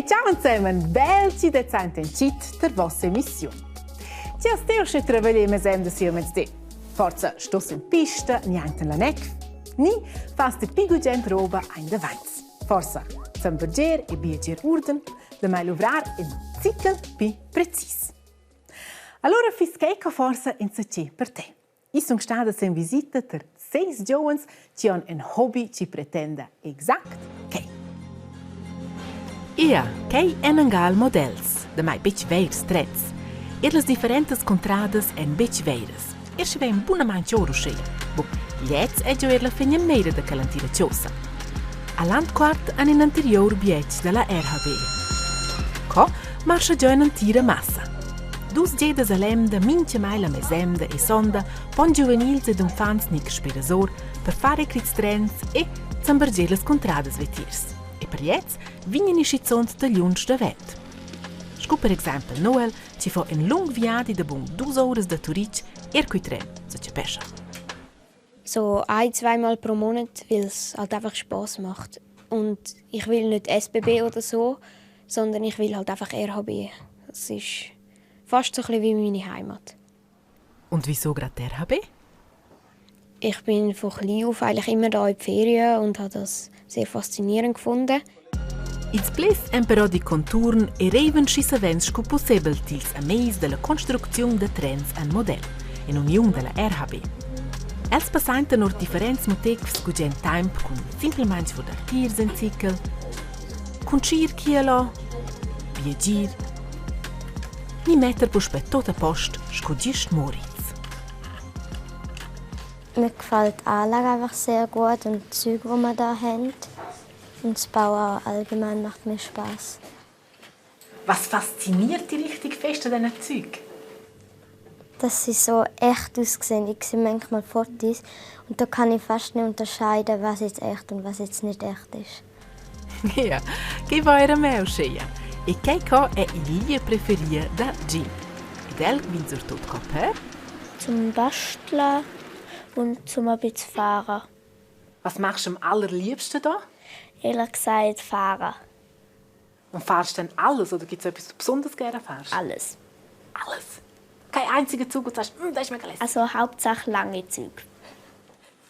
ciao zusammen, belci decente in cit der vostra emissione. Ci asteo che travagliamo sempre insieme a te. Forza stoss in pista, niente la nec, ni fast più gente roba in davanti. Forza, zamberger e bieger urden, da mai lovrar in ciclo più preciso. Allora fischeca forza in saci per te. I sono stata in visita per 6 giovani che hanno un hobby che pretende esatto che. Che è un gal modells, da mai bic veirs trets. E le differenti contrades en bic veirs. E se vem buona mancioro schea. Bo, liets è già la fine meira da calantira ciosa. All'antquart an in anterior biec della RHB. Co marcha già in antira massa. Dus gedes alem da mince mai la mesemda e sonda pon juvenils ed infants nic spedasor per fare crits trens e zamberger les contrades vetirs. E per liets vignen i schizzont da lunch da vet. Scu per exempel Noel ci fa un lung viadi da bun 2 ore da Turic coi tren, so ci pescha. So 1-2 Mal pro Monat, weil es halt einfach Spass macht. Und ich will nicht SBB oder so, sondern ich will halt einfach RHB. Das ist fast so ein bisschen wie meine Heimat. Und wieso gerade RHB? Ich bin von klein auf eigentlich immer da in die Ferien und habe das sehr faszinierend gefunden. Ils ples en però di conturn e reven schi savens sco possibel tils a meis della construczione de trens en model, in union della RHB. Els passainten or differents motics cu gen time con simplement vor d'artirs en cicel, con cir chielo, viagir, ni metter po spet tot a post sco gist Moritz. Mir gefällt die Anlage einfach sehr gut und die Züge, die wir hier haben. Und das Bauen allgemein macht mir Spass. Was fasziniert dich richtig fest an diesen Zeugen? Dass sie so echt aussehen. Ich sehe manchmal Fotos und da kann ich fast nicht unterscheiden, was jetzt echt und was jetzt nicht echt ist. Ja, che vuoi me uscire? E che co è il lie preferia da Jim? Ed el vinzur tot cop, Zum Basteln und zum ein bisschen fahren. Was machst du am allerliebsten da? Ehrlich gesagt, fahren. Und fahrst du dann alles oder gibt es etwas, was du besonders gerne fährst? Alles. Alles? Kein einziger Zug, wo du sagst, das ist mega lässig. Also hauptsächlich lange Züge.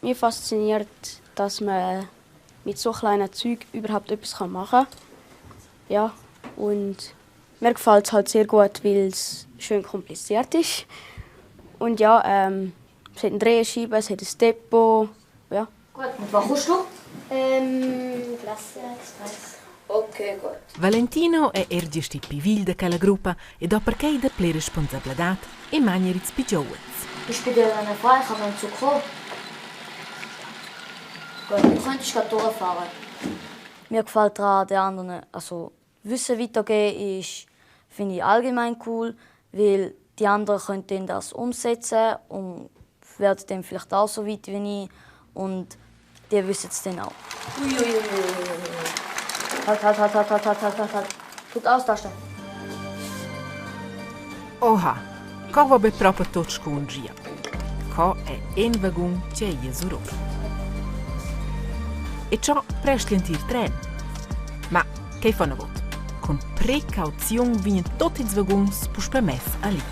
Mir fasziniert, dass man mit so kleinen Zügen überhaupt etwas machen kann. Ja, und mir gefällt es halt sehr gut, weil es schön kompliziert ist. Und ja, es hat eine Drehscheibe, es hat ein Depot. Ja. Gut, und was kommst du? Klasse Express. Okay, gut. Valentino è ergisti più vil da quella gruppa e dopo che da ple responsabilità e manieriz più giovens. Ich bin dir eine Frage, ich habe einen Zug gekommen. Gut, du könntest gerade durchfahren. Mir gefällt daran, den anderen, also Wissen weitergeben ist, finde ich allgemein cool, weil die anderen können das umsetzen und werden dann vielleicht auch so weit wie ich und die wissen es dann auch. Halt. Tut austasten. Oha, co va be proprio tot scongia. Co è en vagun c'è jesuror. E ciò prestlenti il tren. Ma che fanno vot? Con precauzione vinien tutti i vaguns pus permess a lì.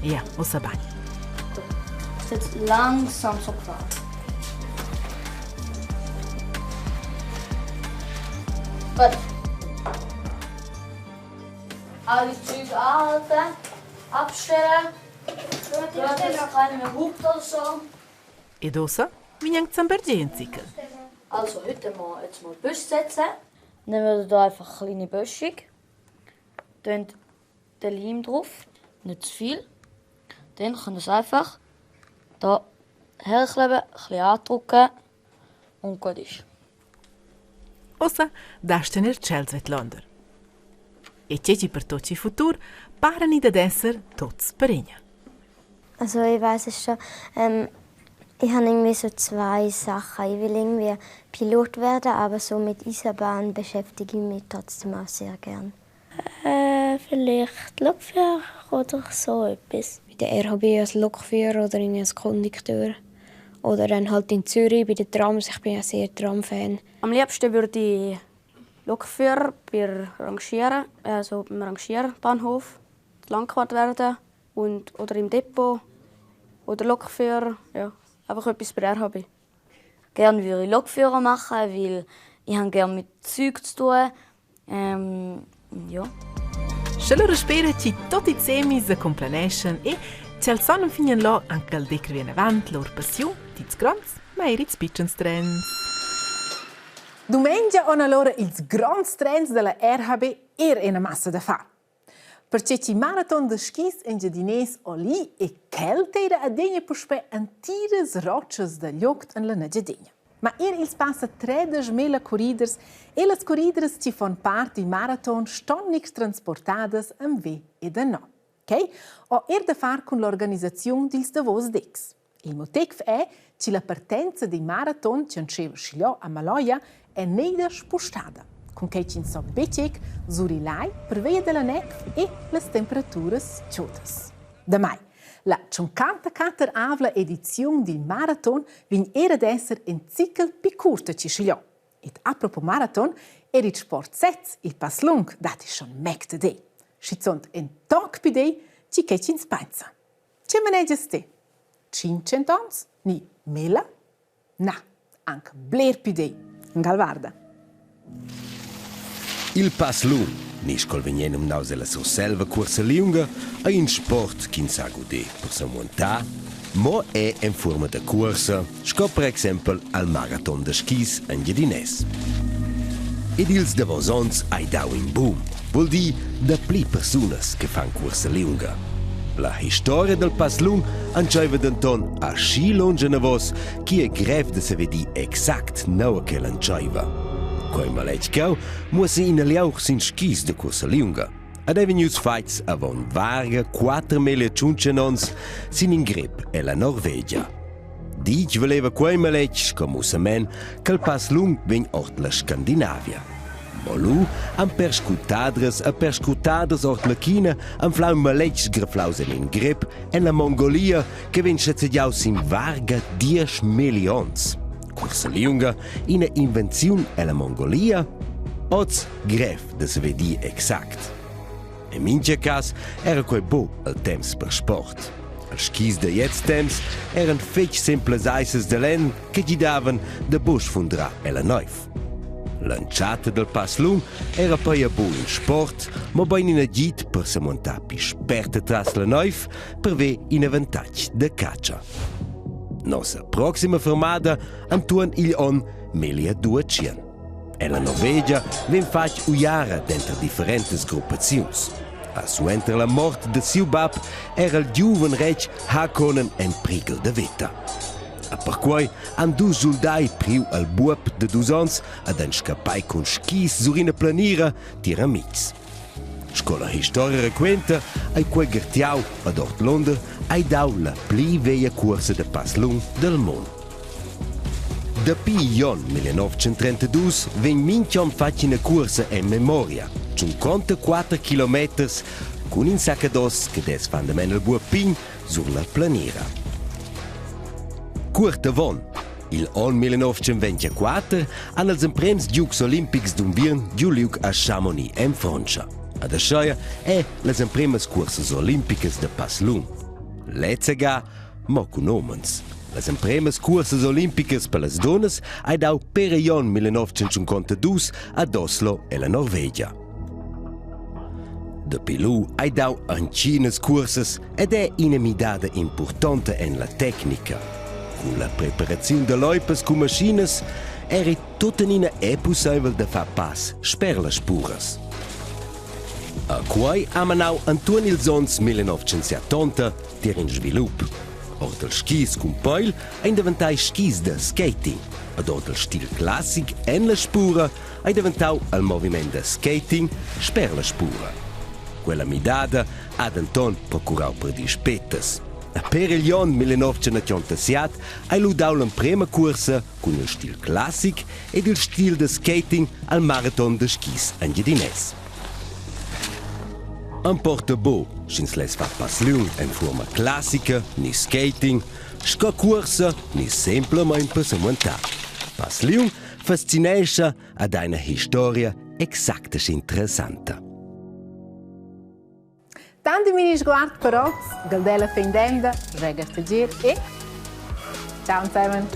Ja, ossa bagn. Jetzt langsam so gefahren. Gut. Alle Züge anhalten, abstellen. Dort ist keiner mehr hupt oder so. Ed ossa vinien zambergenzikel. Also heute mal jetzt mal Bus setzen. Dann nehmen wir hier einfach eine kleine Böschung. Dann den Leim drauf, nicht zu viel. Dann können wir es einfach hier herkleben, ein bisschen andrücken und gut ist. Ossa dasten il ciel Svetlander. E ceci per toci futur parani ad esser tots peregna. Also ich weiß es schon. Ich habe irgendwie so 2 Sachen. Ich will irgendwie Pilot werden, aber so mit Eisenbahn beschäftige ich mich trotzdem auch sehr gern. Vielleicht Lokführer oder so etwas. Bei der RHB als Lokführer oder als Kondukteur. Oder dann halt in Zürich bei den Trams. Ich bin ja sehr Tram-Fan. Am liebsten würde ich Lokführer beim Rangierbahnhof, Langquart werden oder im Depot oder Lokführer, ja, einfach etwas bei der RHB. Gerne würde ich Lokführer machen, weil ich habe gerne mit Zeug zu tun. Ja. Se loro spera che tutti i semi si complanescen e c'è il sonno finien là anche il decre viene avanti loro passione, tiz grans, ma iriz piccens trends. Domenica hanno allora ils grands trends della RHB una massa da fare. Perché il marathon de skis in Giardinès o lì e keltera a degna per spe antiras roccias da ljogt en la Giardina. Ma ils passa 13.000 corriders e le corriders ci fanno parte del marathon stanno nichts transportadas am V e da no. Ok? O da fare con l'organizzazione dels Davos Dex. Il motivo è che la partenza del marathon che anceva scigliò a Maloia è neda spostata, con che ci so becec surilai per via della neve e le temperature ciotas. Da mai, la 54 avla edizione del marathon era ad essere in ciclo più corto che scigliò. E a propos marathon, il sport 7 il pass lung dati schon mecte de. Ci sono in tag più de che ci inspazza. Che maneggias te? 500 ans? Ni 1000? Na, anche bler più de. Galvarda. Il pass lung, nis col venien naus la surselva corsa lunga, è un sport che sa godè per sa montà, ma è in forma de corsa, sco per esempio al marathon de skis in Giardinès. Ed ils davosons ai dau in boom, vuol dir da pli personas che fan corsa lunga. La storia del pass lung anceva d'anton a sci longe na vos, che è greve de se vedi exact nova che l'anceva. Coi maletcau muosi in aliauch sin skis de corsa lunga. Ad Avenues Fights avon varga 4.500 sin in grip e la Norvegia. Dic voleva quei malec come usamen che il pass lung vegn ort la Scandinavia. Ma lu am perscutadres ort la China am flau malec graflaus in grip en la Mongolia che vegn schätzediau sin varga 10 milions. Corsa lunga in invenzione e la Mongolia oz gref de se vedi exact. In minche cas era quei bo al temps per sport. Al skis de jetzt temps eran fetch simples eises de len che gi davan de busch fundra e la neuf. Lanciata del pass lung era poi a bo in sport, ma ben in agit per se montar pi sperte tras la neuf per ve in avantage de caccia. Nostra prossima fermata antuan il on 1200. E la Norvegia ven fac uiara dentro differentes gruppazions. A suenter la mort de siu bab era il giuven reg Hakonen en prigel de vita. A per quai han du soldai priu al buop de 2 ans ad en scapai con skis sur ina planira tira amics. Scola historia requenta ai quei gertiau ad ort Londra ai dau la pli veia corsa de pass lung del mond. Da Piglion 1932 ven minchion fac una corsa in memoria, 54 km con un saccados che des fan de men el buopin sur la planera. Curta von, il on 1924 han els emprems Giugs Olimpics d'Unvirn giuliug a Chamonix en Francia. Ad asciaia è les empremes cursas olimpicas de pass lung. Letzega, mo con omens. Les empremes cursas olimpicas per les donas hai dau per ion 1952 ad Oslo e la Norvegia. De Pilù hai dau ancines cursas ed è una midada importante en la tecnica. Con la preparazione de loipes con maschines era tutta nina è possibile de far pass sper le spuras. A quai amanau Antuan ils ons 1970 tier in svilup. Ort el skis cum peil ein davantai skis de skating. Ad ort el stil classic en la spura hai davantau al moviment de skating sper la spura. Quella midada ad Anton procurau per di spettas. A per il anno 1987 hai ludau l'emprema corsa con il stil classic ed il stil de skating al marathon de skis in Giardinès. An porta bo, schins les fa pass lung en forma classica, ni skating, sco corsa, ni semplament per se montar. Pass lung fascinescha ad una historia exakt interessanta. Tanti mini sguardi per Galdella Fendenda, Rega Stagier e ciao insieme!